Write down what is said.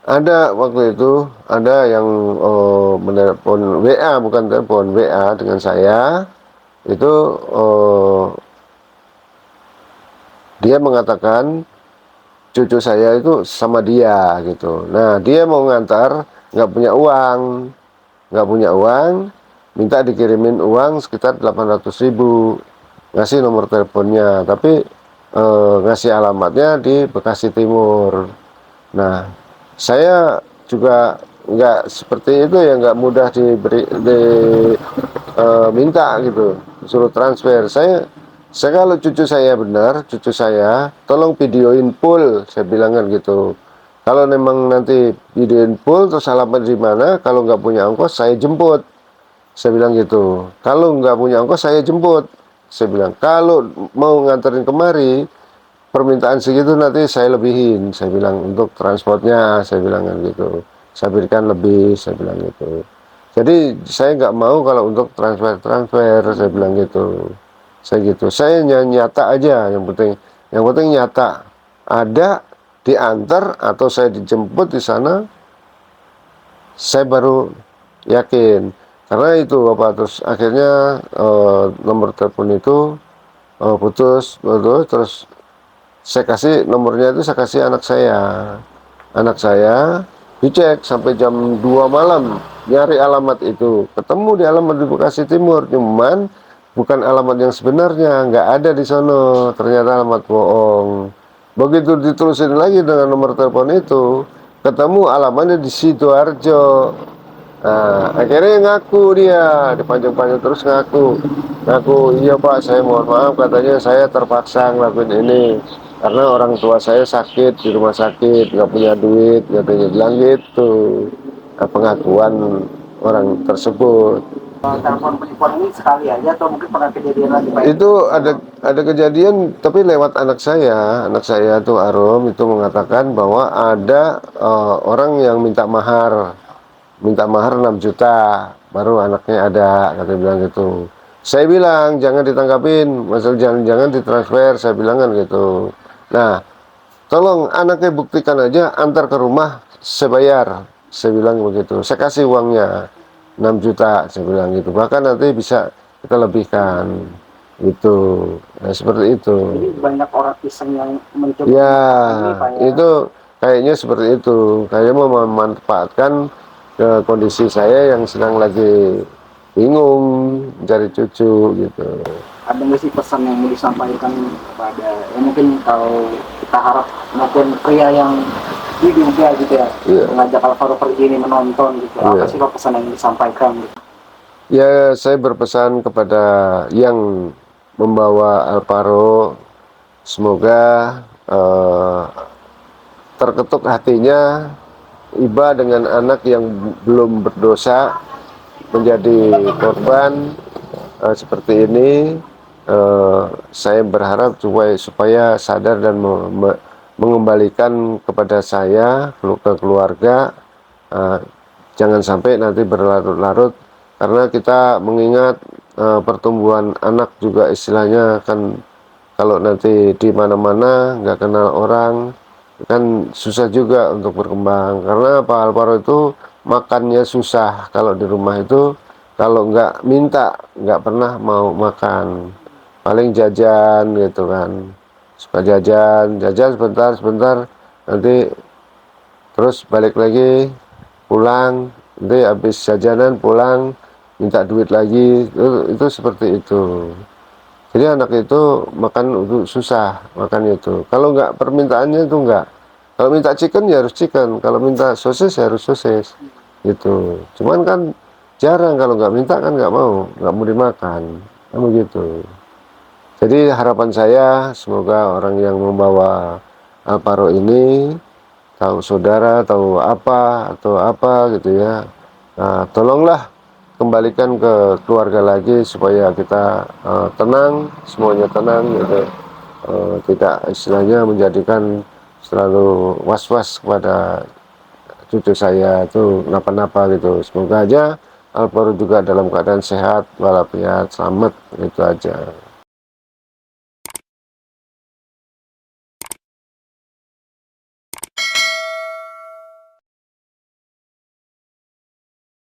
Ada waktu itu, ada yang, menelpon WA, bukan telepon, WA dengan saya, itu, dia mengatakan cucu saya itu sama dia gitu. Nah, dia mau ngantar, nggak punya uang, minta dikirimin uang sekitar 800.000, ngasih nomor teleponnya, tapi, ngasih alamatnya di Bekasi Timur. Nah, saya juga nggak seperti itu ya, nggak mudah minta gitu, suruh transfer. Saya kalau cucu saya benar, cucu saya, tolong videoin full, saya bilang kan gitu. Kalau memang nanti videoin full, terus alamat di mana, kalau nggak punya ongkos, saya jemput. Saya bilang gitu. Kalau nggak punya ongkos, saya jemput. Saya bilang, kalau mau nganterin kemari, permintaan segitu nanti saya lebihin, saya bilang, untuk transportnya, saya bilang kan gitu, saya berikan lebih, saya bilang gitu. Jadi saya nggak mau kalau untuk transfer, saya bilang gitu, saya nyata aja, yang penting nyata, ada diantar atau saya dijemput di sana, saya baru yakin. Karena itu apa, terus akhirnya, nomor telepon itu, putus, terus saya kasih nomornya, itu saya kasih anak saya dicek sampai jam 2 malam nyari alamat itu, ketemu di alamat di Bekasi Timur, cuman bukan alamat yang sebenarnya, nggak ada di sono, ternyata alamat bohong. Begitu diterusin lagi dengan nomor telepon itu, ketemu alamatnya di Sidoarjo. Nah, akhirnya ngaku, dia dipanjang-panjang terus, ngaku, iya Pak, saya mohon maaf, katanya saya terpaksa ngelakuin ini karena orang tua saya sakit di rumah sakit, nggak punya duit, katanya bilang gitu. Nah, pengakuan orang tersebut. Telepon penipuan ini sekali aja atau mungkin pernah kejadian lagi Pak? Itu ada kejadian, tapi lewat anak saya tuh Arum itu mengatakan bahwa ada, orang yang minta mahar 6 juta, baru anaknya ada, katanya bilang gitu. Saya bilang jangan ditanggapin, masalah jangan ditransfer, saya bilang kan gitu. Nah, tolong anaknya buktikan aja, antar ke rumah, saya bayar, saya bilang begitu, saya kasih uangnya 6 juta, saya bilang gitu, bahkan nanti bisa kita lebihkan gitu. Nah, seperti itu. Jadi banyak orang iseng yang mencoba Ya, memanfaatkan ini Pak ya. itu kayaknya seperti itu. Kayaknya mau memanfaatkan kondisi saya yang sedang lagi bingung cari cucu gitu. Ada nggak sih pesan yang mau disampaikan kepada ya mungkin kalau kita harap maupun pria yang diduga gitu ya Iya, mengajak Alvaro pergi ini menonton gitu, apa iya. sih Pak pesan yang disampaikan gitu? Ya, saya berpesan kepada yang membawa Alvaro, semoga, terketuk hatinya, iba dengan anak yang belum berdosa menjadi korban, seperti ini. Saya berharap supaya sadar dan mengembalikan kepada saya, ke keluarga, eh, jangan sampai nanti berlarut-larut, karena kita mengingat, pertumbuhan anak juga istilahnya kan, kalau nanti di mana-mana nggak kenal orang, kan susah juga untuk berkembang. Karena Pak Alvaro itu makannya susah kalau di rumah itu, kalau nggak minta nggak pernah mau makan, paling jajan gitu kan, suka jajan jajan sebentar sebentar, nanti terus balik lagi, pulang, nanti habis jajanan pulang minta duit lagi, itu seperti itu. Jadi anak itu makan itu susah, makan itu. Kalau nggak permintaannya itu nggak. Kalau minta chicken ya harus chicken, kalau minta sosis ya harus sosis, gitu. Cuman kan jarang, kalau nggak minta kan nggak mau dimakan, kan begitu. Jadi harapan saya semoga orang yang membawa Alvaro ini tahu saudara, tahu apa atau apa gitu ya. Nah, tolonglah kembalikan ke keluarga lagi supaya kita, tenang, semuanya tenang gitu. Tidak istilahnya menjadikan selalu was-was kepada cucu saya itu kenapa-napa gitu. Semoga aja Alvaro juga dalam keadaan sehat walafiat, selamat, itu aja.